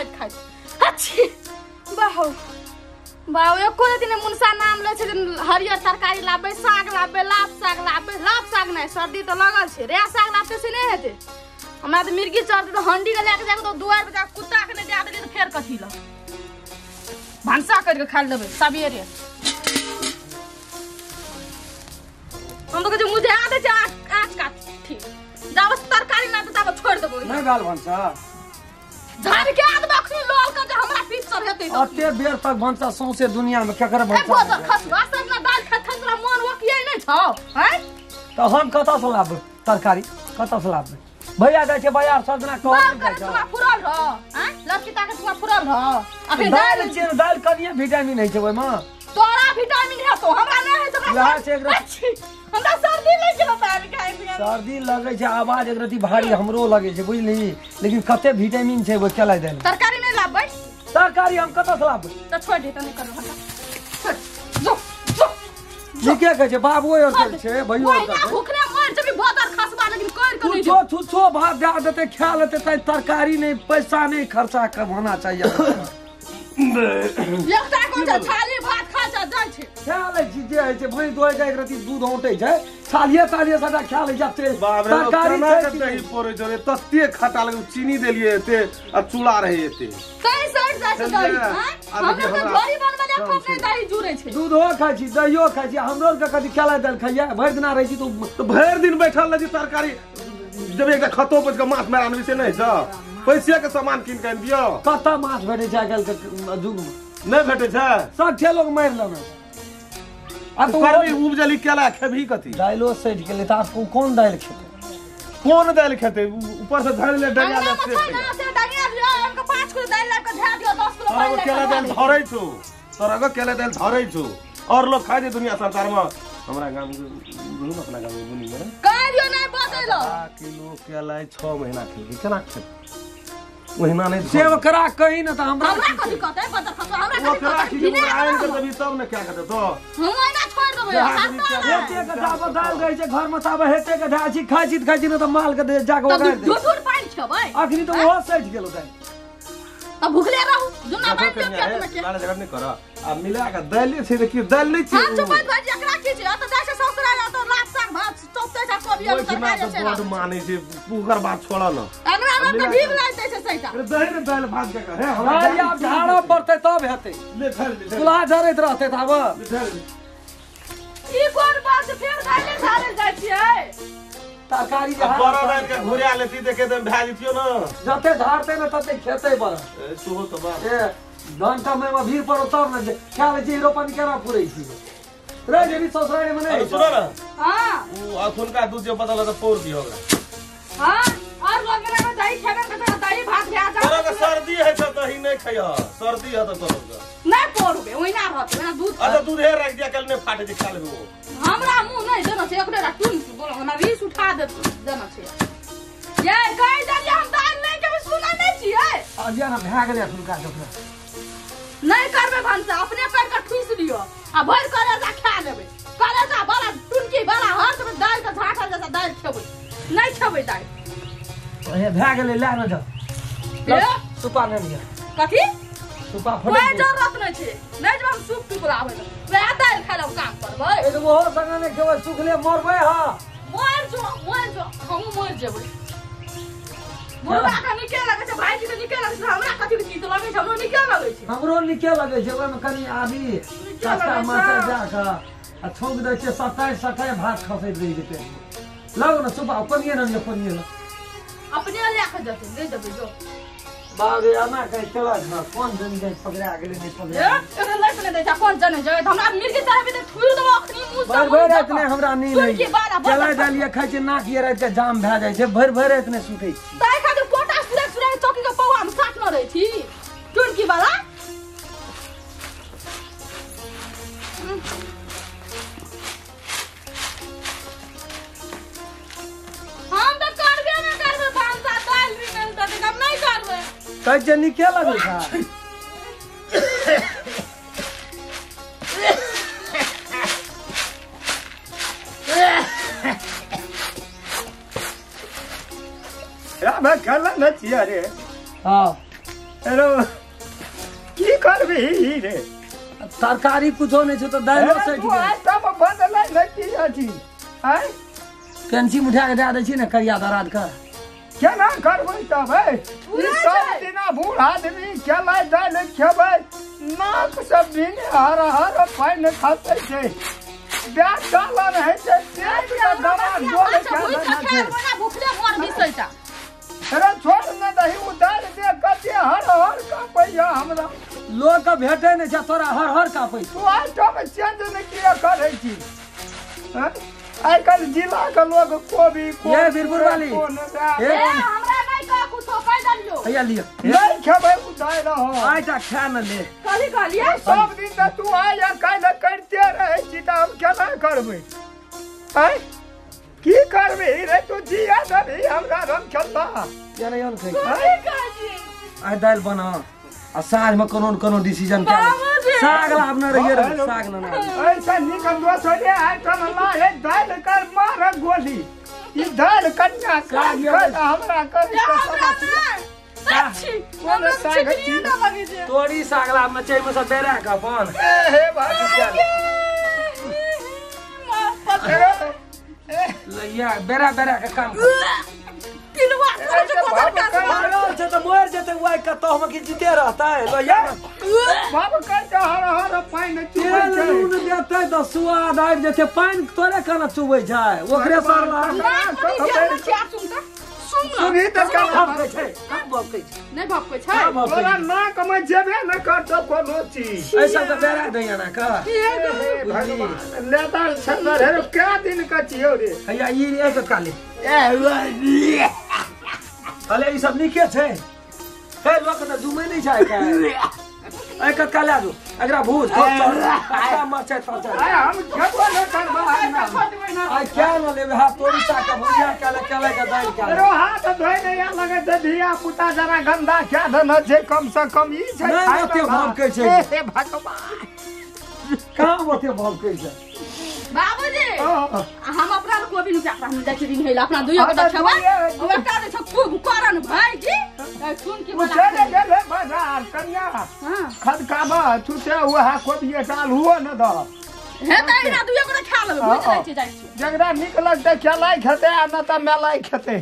खाइत खाइत अच्छी बाहु बाहु एको दिन मुनसा नाम ले छै हरियर तरकारी लाबे साग लाबे लाप साग नहीं सर्दी तो लगल छै रे साग लाबे से नहीं हेते हमरा त मिर्गी चढ़ते तो हंडी के लेके जाके तो दुआर पे जा कुत्ता के नहीं दे देली तो फेर कथी ल भांसा करके खा लेबे सबेरे हम तो कहै मुझे आदे जा आँख काट ठीक जब तरकारी ना तो तब छोड़ देबो नहीं गाल भंसा झाड़ के आद बखनी लोल के जे हमरा पीछ चढ़ हेतै तो अते बेर तक भंसा सौंसे दुनिया में केकर ए भंसा बोझ खसवा सब ना दाल खा तोरा मन ओकियै नै छौ हैं तो हम कतऽ से लाबे तरकारी कतऽ से लाबे भैया जाय छै बाजार सजना कहल जाय छै तुमा फुरल रह हैं लड़की ताके तुमा फुरल रह अभी दाल कनिए विटामिन है छै ओय में तोरा विटामिन है तो हमरा नै है तो यहां से एक हमरा सर्दी लग गेल तार खाइ सर्दी लगे छै आवाज एक रति भारी हमरो लगे छै बुझली लेकिन कते विटामिन छै वो केला देल तरकारी नै लाबै तरकारी हम कतऽ से लाबै त छोड़ दे त नै कर जो ठीके कहै छै बाबू और कहै छै भैयो और कहै छै भूखने मर जबी बोतर खसबा लेकिन कर के नै छो भात दे देते खा लेते त तरकारी नहीं पैसा नहीं खर्चा कर होना चाहिए एकटा को थाली भात खा जा जाय छै खा ले छी जे है छै भई दोय के एक रति दूध औंटै छै थालिए सदा खा ले जाते तरकारी नहीं पड़े छै तत्ते खटा लगे चीनी देलिए एते आ चूड़ा रहे एते कई सर जा छै दही हम तो घरी बनबे ले खप नै दही जुरै छै दूधो खाइ छी दहियो खाइ छी हमरो के कथि खेला देल खाइया भरि दिना रहै छी तो भरि दिन बैठल रही तरकारी जब एक खतो पच के माछ मारन से नहीं छ पैसे के सामान किन के दियो कत माछ भेटै छै आगल के जुग में नहीं भेटै छै सब ठेलो के मारि लेना आ तो करबी उपजली केला खेबही कथि दाइलो सैठ गेलै त आपको कौन दाइल खेतै कौन दाल खेते ऊपर से धर ले डलिया ले से डलिया लियो हमके 5 किलो दाल लेके धै दियो 10 किलो पानी लेके केला दाल धरै छु तोरा के केला दाल धरै छु और लोग खाइ दे दुनिया संसार में हमरा गांव में अपना गांव में बुनी में कारियो नहीं बतैलो किलो केला 6 महीना खेबी केना खेब महीना नहीं सेव करा कहीं ना त हमरा कथि कहतै बता खतो हमरा वो करा कि आयल के तभी तब ने क्या करते तो हम ओइना छोड़ देबै हेते के दाब दाल गई छै घर में ताब हेते के ढाची खाइ छी न त माल के जाके ओगार दे झूठ पानी छबै अखनी तो ओहो सैठ गेलो दाइ त भुखले रहू दुना बात के नाले जगह नहीं कर आ मिला के दाल छै देखियो दाल नहीं छै हम चुपैत भाजी एकरा की छै त जाय छै ससुराल त लात साग भात चौपते छ कोबी और तरकारी छै बड़ माने छै पुकर बात छोड़ न हमरा में त ढीक लागतै छै सैटा अरे दही ने दाल भात के करे हमरा अब झाड़ा पड़तै तब हेतै ले धर ले चूल्हा झरैत रहतै त आब धर ई कोन बात फेर दाले झाड़े जाय छियै तरकारी बड़ा दाल के घुरिया लेती देखे त भै जतियो न जते झाड़तै न तते खेतै बड़ ए सोहो त बात ए घंटा में भीड़ पड़ो तब न क्या ले जी रोपन केना पुरै छी रे जेनी ससुराल में नहीं सुनो न हां उ अखुनका दूध जे बदल त पौर दियो हमरा हां और लोग में दही खेबे त दही भात भै जा तोरा के सर्दी है त दही नहीं खइया सर्दी है त तोरा नहीं पोरबे ओइना रहत ओइना दूध अच्छा दूध हे रख दिया कल ने फाटे जे खा लेबो हमरा मुंह नहीं देना छै एकरे टून बोलो हमरा रीस उठा देना छै ये कहि दलिया हम दाल नहीं के सुना नहीं छियै अजिया ना भै गेलै अखुनका दोकरा नहीं करबे भंसा अपने कर के ठुस लियो आ भर करे जा खा लेबे करे जा बड़ा टुनकी बड़ा हाथ में दाल के झाखल जैसा दाल खेबै नहीं खेबै दाल ए भै गेलै ला न जा ए सुपा ने लिया कथी सुपा कोई फटे जरूरत नहीं छै नहीं जब हम सूप टुकड़ा आबै वे दाल खाइला काम करबै ए तो ओहो संग ने खेबै सुखले मरबै हां मोर जो हम मोर जेबै मोरबा का निके लगे छै भाईजी के निके लगे छै हमरा कथि के चीज लगे छै हमरो निके लगे छै हमरो निके लगे छै ओय में कनी आदि कास्ता माचा जाका आ छौंक दै छै 27 भात खसैत रही छै पेट लग न सुबह पनिए न पनिए न अपने ले के जते ले जबे जो बाबे आना कहि चला न कोन जन गई पकड़ा गेलै नहीं पकड़ा ए ले के दे जा कोन जने जय हमरा मिर्गी तरह भी थुई देबो अखनी मुंह से भर रात ने हमरा नींद है चला डालिए खाइ छै नाक ये रात के जाम भै जाय छै भर रात ने सुतै छी ताई खातिर कोटा सुरे चौकी के पौआ में साथ न रही थी टुनकी वाला हम तो करबे न करबे भांसा दाल भी मिलता त हम नहीं करबे कह जे निके लगे था या मैं खाला न छिया रे हां हेलो की करबी रे तरकारी कुछो नहीं छै तो दाइलो से तू आज तब बदलै नै की अछि आय पेंसी उठा के दे दै छी ने करिया दराद का केना करबै तब ई सब दिना बूढ़ आदमी केला दाल खेबै नाक सब दिन हर पाइन खाते छै ब्याज डालन है छै पेट का दवा डोले के भूखले मोर बिसैता अरे छोड़ न दही उधार दे कते हर का पैया हमरा लोग के भेटे नहीं छै तोरा हर का पैसा तू आज तब चेंज नहीं किया करे छी आइ कल जिला के लोग कोबी ये बीरपुर वाली ए हमरा नहीं का कुछ कह दलियो भैया लियो नहीं खेबै उधार रहो आइटा खा न ले कथी कहलिए सब दिन त तू आया काल करते रहे छी त हम केना करबै आय की करबै रे तू जिया दही हमरा रंग खेलता या नहीं on खाई कथी कहली आइ दाल बना आ साँझ में कोनो डिसीजन के साग लाभ न रहिए रे साग न ऐसा निकल दो छोड़े आइ कमला हे दाल कर मार गोली ई दाल कन्या काज कर हमरा कर बोले साग छी ना लगे छै तोरी साग लाभ में चाय में सब बेरा का अपन हे बाबू चल लइया बेरा के काम पिलवा करे छै कोबर का पागल छै त मर जेते वाइ का तो हम की जीते रहता है लइया बाबू कर हर पाइन तेल चुबै नून देते त स्वाद आबि जेते पानि तोरे केना चुबै छै ओकरे सर सुनी त का भाव छै कब भाव छै नहीं भपकै छै तोरा नाक में जेबे न करतो कोनो चीज ऐसा त बेरा दैया ना का भगवान लेता छंदर है क्या दिन का छियो रे हैया ई एक काले अले ई सब नीके छै हे लोक त जुमे नहीं छै का एक काला दो अगरा भूज अच्छा मरचाई तरचाई आय हम खेबो न करबा आई क्या न लेबे हाथ तोरी साग का भुजिया काले का दाल का रो हाथ धोइ नै या लगे त धिया पुता जरा गंदा क्या धन छै कम से कम ई छै नहीं ओते भाव कहै छै हे भगवान कहां ओते भाव कहै छै बाबूजी हम अपना कोबी नु क्या हम जाके दिन हेला अपना दुइयो के देखबा बेटा दे छ खूब करन भाई जी सुन के बोला चले गेले बाजार कन्या हां खदकाबा छुटे हुआ कोबी डाल हुआ न द हे त इना दुइयो के खा लेबे बुझ ले छै जाइ छै जगरा निकलल त खेलाई खेते आ न त मेलाई खेते